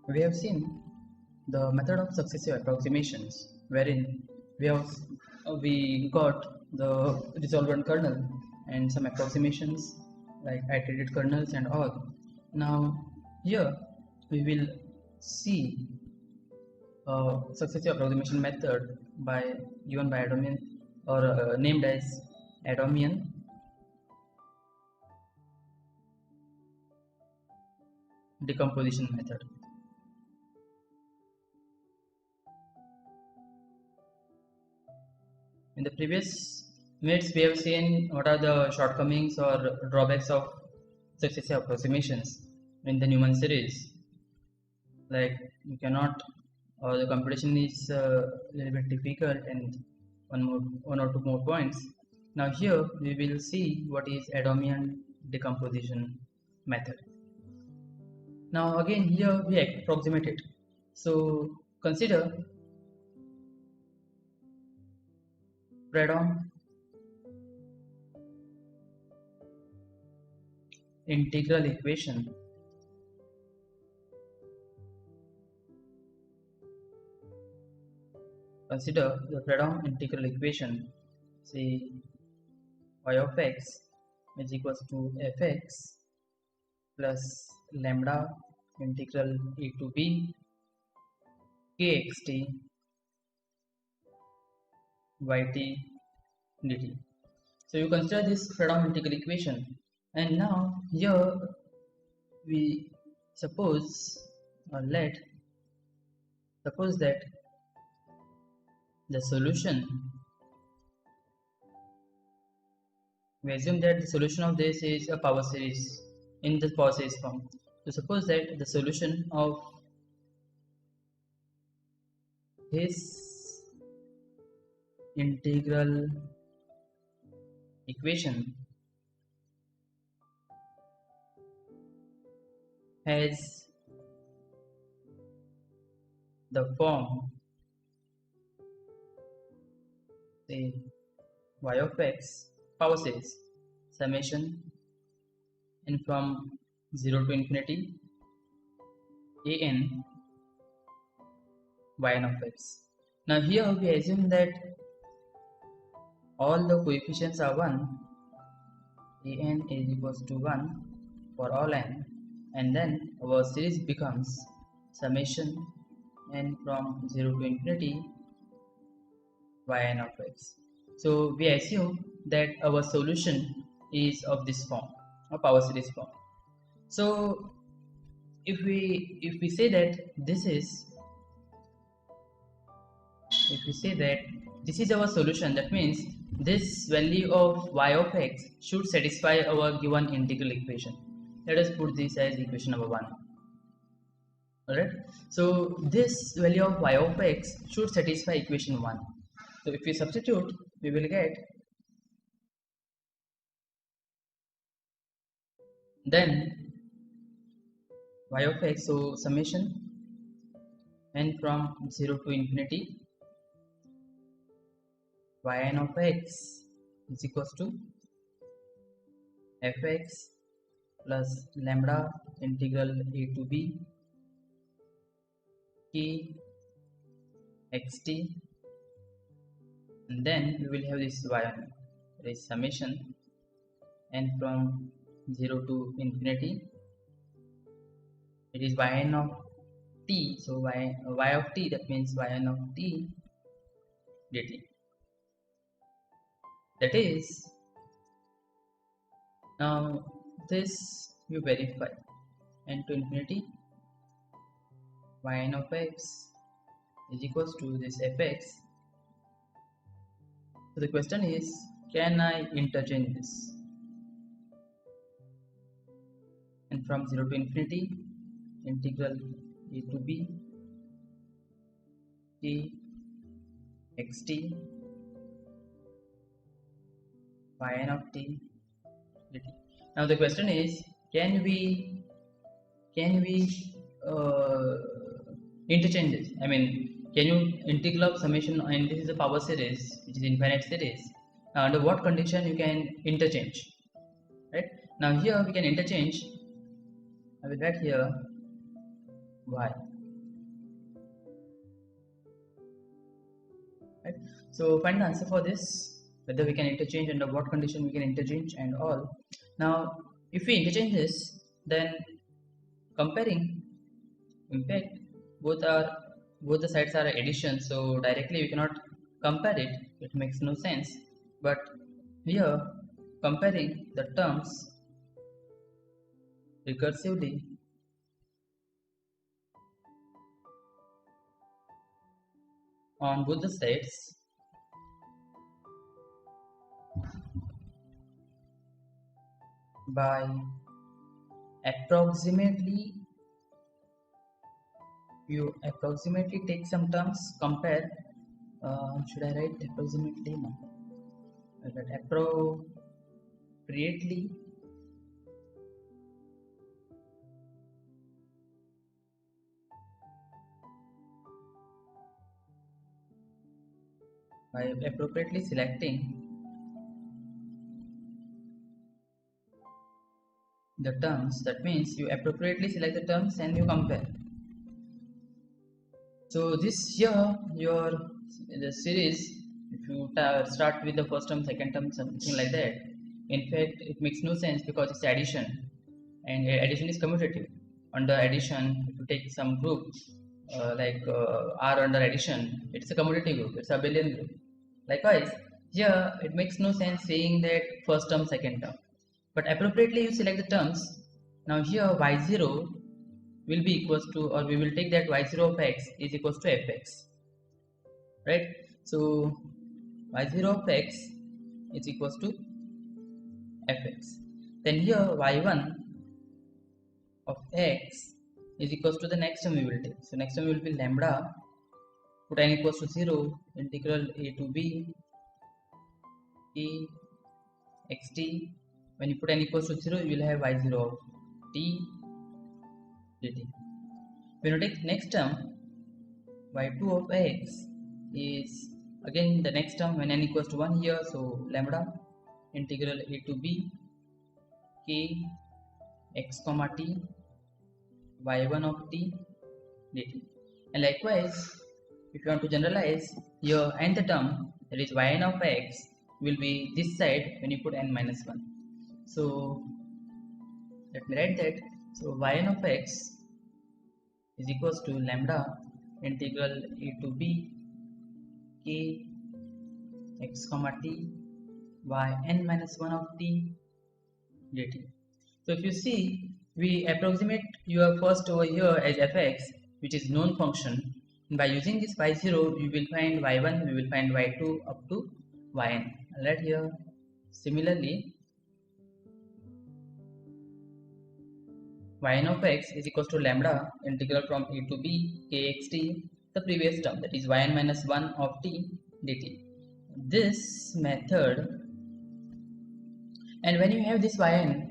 We have seen the method of successive approximations, wherein we got the resolvent kernel and some approximations like iterated kernels and all. Now here we will see a successive approximation method given by Adomian or named as Adomian decomposition method. In the previous minutes, we have seen what are the shortcomings or drawbacks of successive approximations in the Newman series. Like you cannot, or the computation is a little bit difficult, and one or two more points. Now here we will see what is Adomian decomposition method. Now again here we approximate it. So consider Fredholm integral equation. Consider the Fredholm integral equation. Say y of x is equals to fx plus lambda integral a to b kxt yt dt. So you consider this Fredholm integral equation, and now here we suppose that the solution, we assume that the solution of this is a power series in the power series form. So suppose that the solution of this integral equation has the form, say y of x power series summation and from 0 to infinity an yn of x. Now here we assume that all the coefficients are 1, an is equals to 1 for all n, and then our series becomes summation n from 0 to infinity yn of x. So we assume that our solution is of this form, a power series form. So if we say that this is our solution, that means this value of y of x should satisfy our given integral equation. Let us put this as equation number 1. Alright, so this value of y of x should satisfy equation 1. So if we substitute, we will get then y of x, so summation n from 0 to infinity yn of x is equals to fx plus lambda integral a to b k xt, and then we will have this yn, this summation n from 0 to infinity, it is yn of t, so y of t, that means yn of t dt. That is, now this you verify, n to infinity yn of x is equals to this fx. So the question is, can I interchange this? And from 0 to infinity integral a to b k xt yn of t dt. Now the question is, can we interchange this? I mean, can you integral of summation, and this is a power series which is infinite series. Now under what condition you can interchange, right? Now here we can interchange. I will write here y, right? So find the answer for this, whether we can interchange, under what condition we can interchange and all. Now if we interchange this, then comparing, in fact both the sides are addition, so directly we cannot compare it, it makes no sense. But here comparing the terms recursively on both the sides by approximately, you approximately take some terms, compare, should I write approximately? No, I'll write appropriately by appropriately selecting the terms. That means you appropriately select the terms and you compare. So this here, your the series, if you start with the first term, second term, something like that, in fact it makes no sense because it's addition, and addition is commutative. Under addition, if you take some group R under addition, it's a commutative group, it's a abelian group. Likewise here it makes no sense saying that first term, second term, but appropriately you select the terms. Now here y0 will be equals to, or we will take that y0 of x is equals to fx, right? So y0 of x is equals to fx. Then here y1 of x is equals to the next term we will take. So next term will be lambda, put n equals to 0, integral a to b e xt. When you put n equals to 0, you will have y0 of t dt. When you take next term, y2 of x is again the next term when n equals to 1 here, so lambda integral a to b k x comma t y1 of t dt. And likewise, if you want to generalize, your nth term, that is yn of x, will be this side when you put n minus 1. So let me write that. So yn of x is equals to lambda integral a to b k x comma t y n minus 1 of t dt. So if you see, we approximate your first over here as fx, which is known function, and by using this y0 we will find y1, we will find y2 up to yn. I'll write here similarly yn of x is equals to lambda integral from a to b kxt, the previous term, that is yn minus 1 of t dt. This method, and when you have this yn,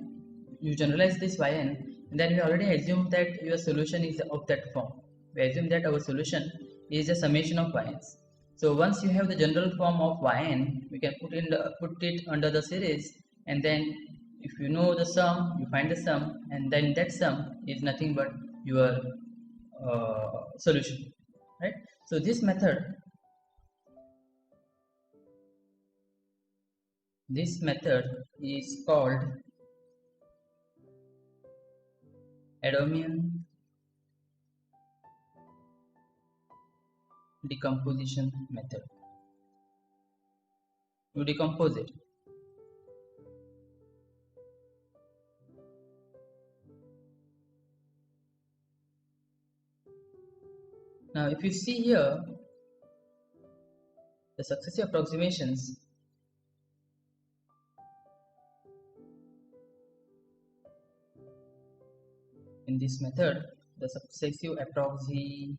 you generalize this yn, and then we already assume that your solution is of that form. We assume that our solution is a summation of yns. So once you have the general form of yn, we can put it under the series, and then if you know the sum, you find the sum, and then that sum is nothing but your solution, right? So this method is called Adamian decomposition method. You decompose it. Now if you see here, the successive approximations in this method, the successive approximations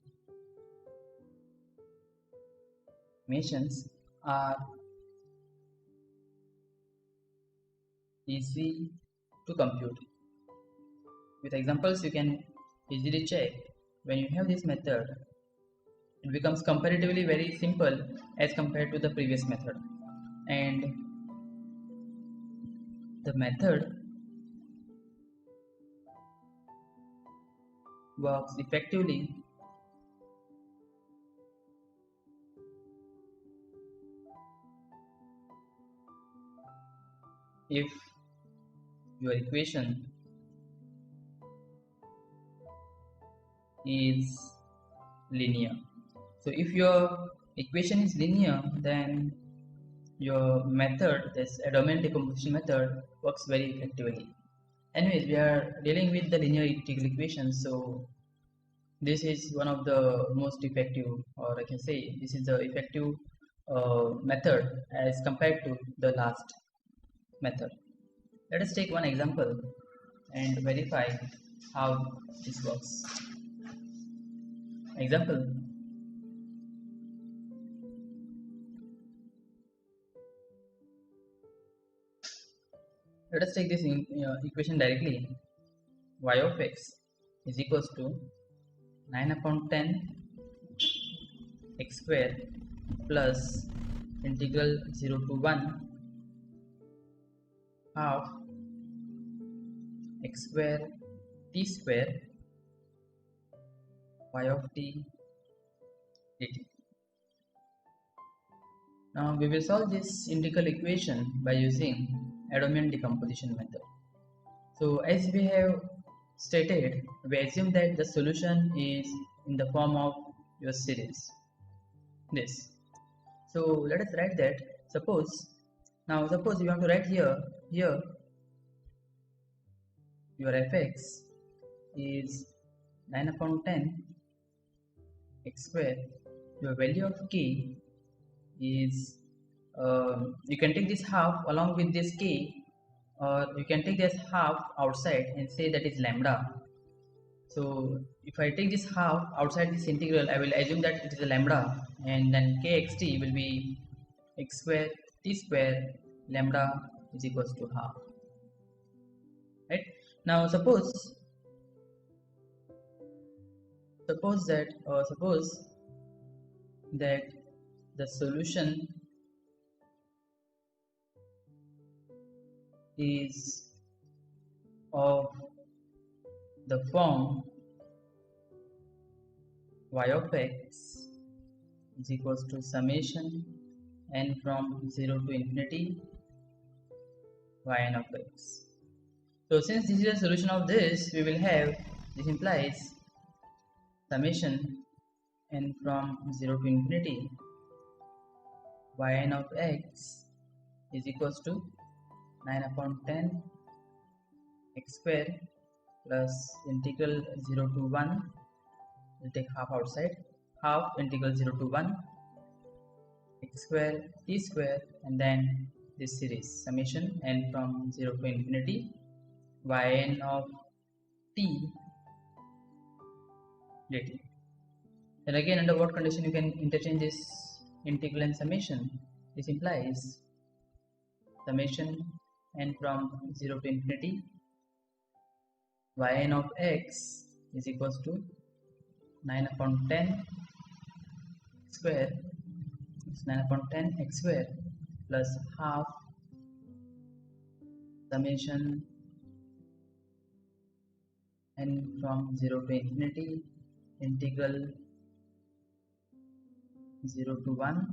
are easy to compute. With examples you can easily check. When you have this method, it becomes comparatively very simple as compared to the previous method, and the method works effectively if your equation is linear. So if your equation is linear, then your method, this domain decomposition method, works very effectively. Anyways, we are dealing with the linear integral equation, so this is one of the most effective, or I can say this is the effective method as compared to the last method. Let us take one example and verify how this works. Example: let us take this equation directly. Y of x is equals to 9 upon 10 x square plus integral 0 to 1 half x square t square y of t dt. Now we will solve this integral equation by using Adamian decomposition method. So as we have stated, we assume that the solution is in the form of your series, this. So let us write that. Suppose you want to write here your fx is 9 upon 10 x square. Your value of k is you can take this half along with this k, or you can take this half outside and say that is lambda. So if I take this half outside this integral, I will assume that it is a lambda, and then kxt will be x square t square lambda is equals to half. Right? Now suppose that the solution is of the form y of x is equals to summation n from 0 to infinity yn of x. So since this is a solution of this, we will have, this implies summation n from 0 to infinity yn of x is equals to 9 upon 10 x square plus integral 0 to 1, we'll take half outside, half integral 0 to 1 x square t square, and then this series summation n from 0 to infinity yn of t dt. Then again, under what condition you can interchange this integral and summation? This implies summation n from 0 to infinity yn of x is equals to 9 upon 10 square, it's 9 upon 10 x square plus half summation n from 0 to infinity integral 0 to 1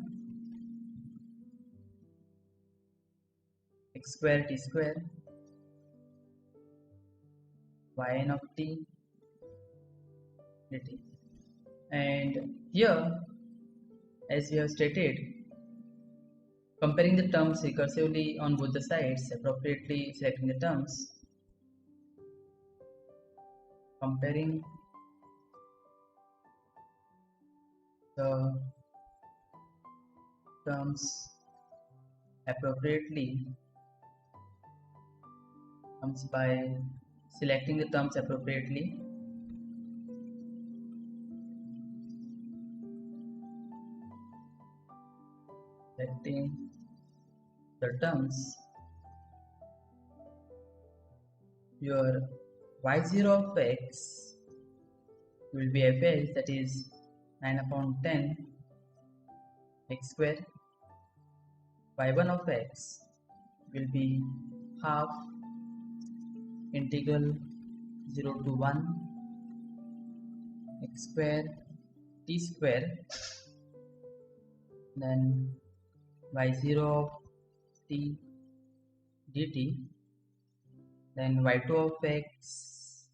x square t square yn of t dt. And here, as we have stated, comparing the terms recursively on both the sides, appropriately selecting the terms, comparing the terms appropriately comes by selecting the terms appropriately, selecting the terms, your y0 of x will be fx, that is 9 upon 10 x square. Y1 of x will be half integral 0 to 1 x square t square, then y0 of t dt, then y2 of x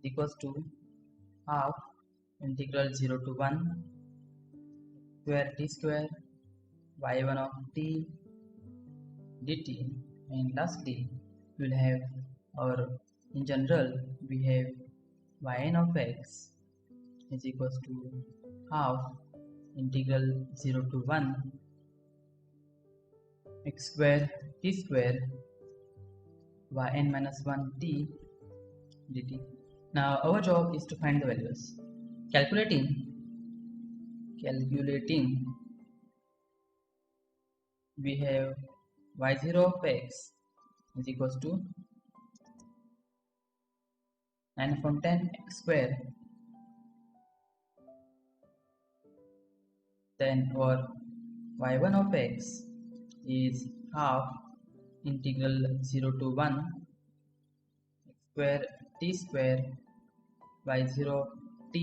equals to half integral 0 to 1 square t square y1 of t dt, and lastly we will have, or in general we have, yn of x is equals to half integral 0 to 1 x square t square yn minus 1 t dt. Now our job is to find the values. Calculating we have y0 of x is equals to 9 upon 10 x square, then our y1 of x is half integral 0 to 1 x square t square y0 t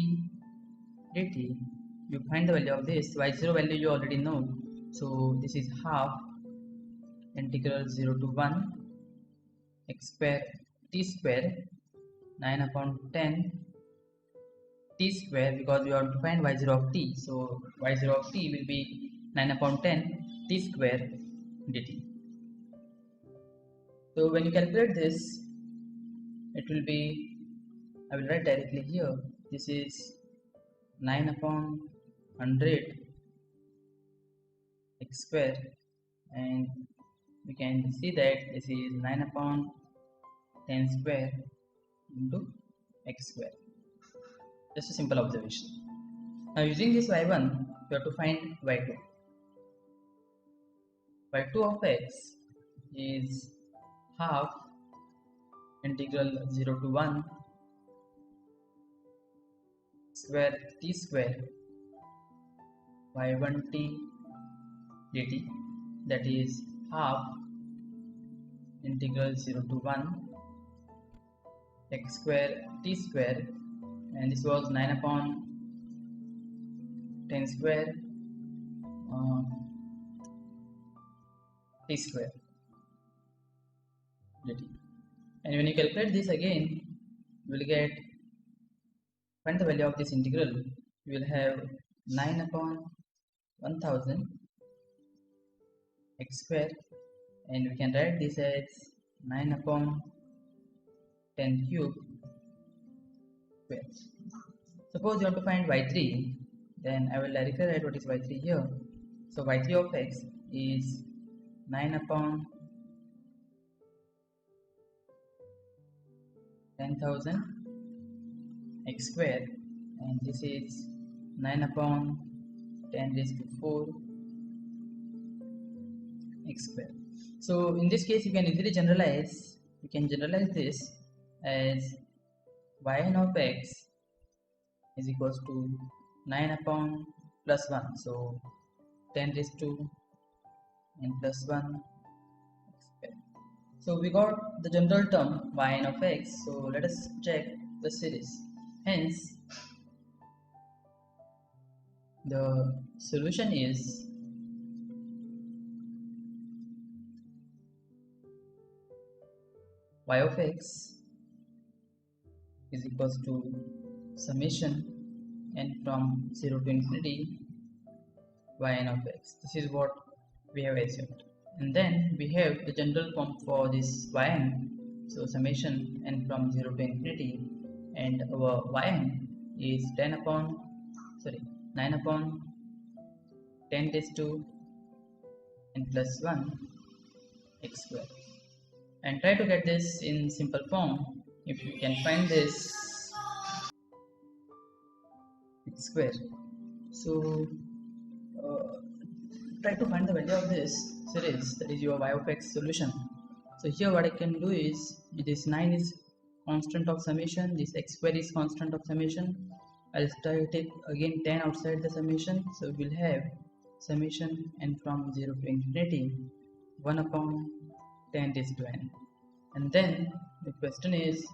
dt. You find the value of this. Y0 value you already know, so this is half integral 0 to 1 x square t square 9 upon 10 t square, because we want to find y0 of t, so y0 of t will be 9 upon 10 t square dt. So when you calculate this, it will be, I will write directly here, this is 9 upon 100 x square, and we can see that this is 9 upon 10 square into x square. Just a simple observation. Now using this y1, you have to find y2. y2 of x is half integral 0 to 1 square t square y1 t dt, that is half integral 0 to 1 x square t square, and this was 9 upon 10 square t square dt. And when you calculate this again, you will get, find the value of this integral, you will have 9 upon 1000 x square, and we can write this as 9 upon 10 cube square. Suppose you want to find y3, then I will directly write what is y3 here. So y3 of x is 9 upon 10,000 x square, and this is 9 upon 10 raised to 4 x square. So in this case you can easily generalize, you can generalize this as yn of x is equals to 9 upon plus 1, so 10 raised to and plus 1 x square. So we got the general term yn of x, so let us check the series. Hence the solution is y of x is equals to summation n from 0 to infinity yn of x. This is what we have assumed, and then we have the general form for this yn, so summation n from 0 to infinity, and our yn is 9 upon 10 raised to n plus 1 x square. And try to get this in simple form. If you can find this x square, so try to find the value of this series, that is your y of x solution. So here what I can do is, this 9 is constant of summation, this x square is constant of summation. I'll take again 10 outside the summation, so we'll have summation n from 0 to infinity 1 upon 10 raised to n. And then the question is,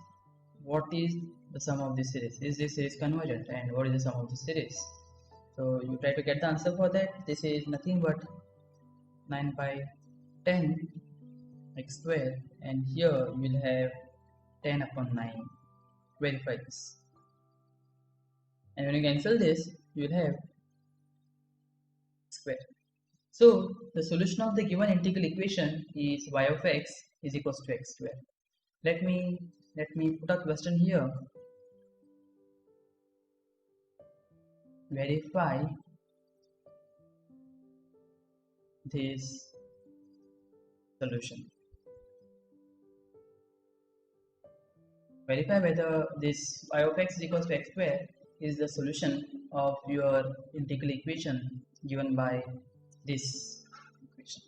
what is the sum of this series. Is this series convergent, and what is the sum of this series? So you try to get the answer for that. This is nothing but 9 by 10 x square, and here you will have 10 upon 9. Verify this, and when you cancel this, you will have square. So the solution of the given integral equation is y of x is equals to x square. Let me put a question here. Verify this solution. Verify whether this y of x is equals to x square is the solution of your integral equation given by this equation.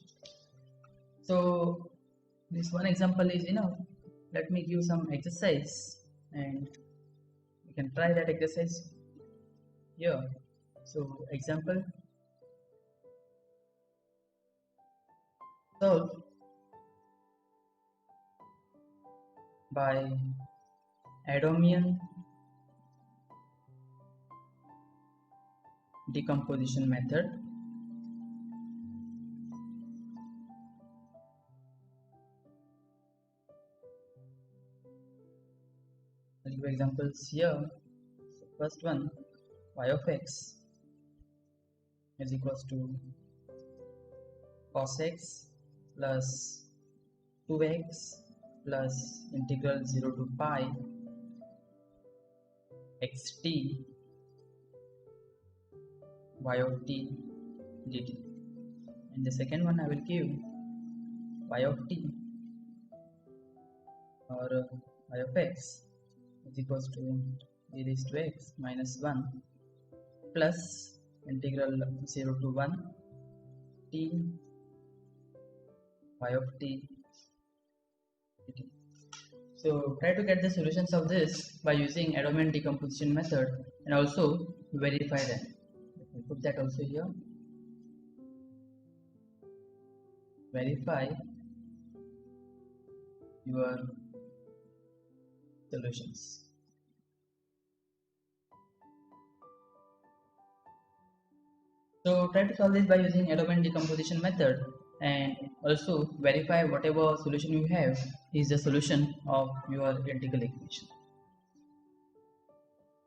So this one example is enough. Let me give some exercise and you can try that exercise here. So example, solve by Adamian decomposition method. I'll give examples here. So first one, y of x is equals to cos x plus 2x plus integral 0 to pi xt y of t dt. And the second one I will give y of t or y of x is equals to e raised to x minus 1 plus integral 0 to 1 t y of t dt. So try to get the solutions of this by using Adamian decomposition method and also verify them. Let me put that also here. Verify your solutions. So try to solve this by using Adamian decomposition method and also verify whatever solution you have is the solution of your integral equation.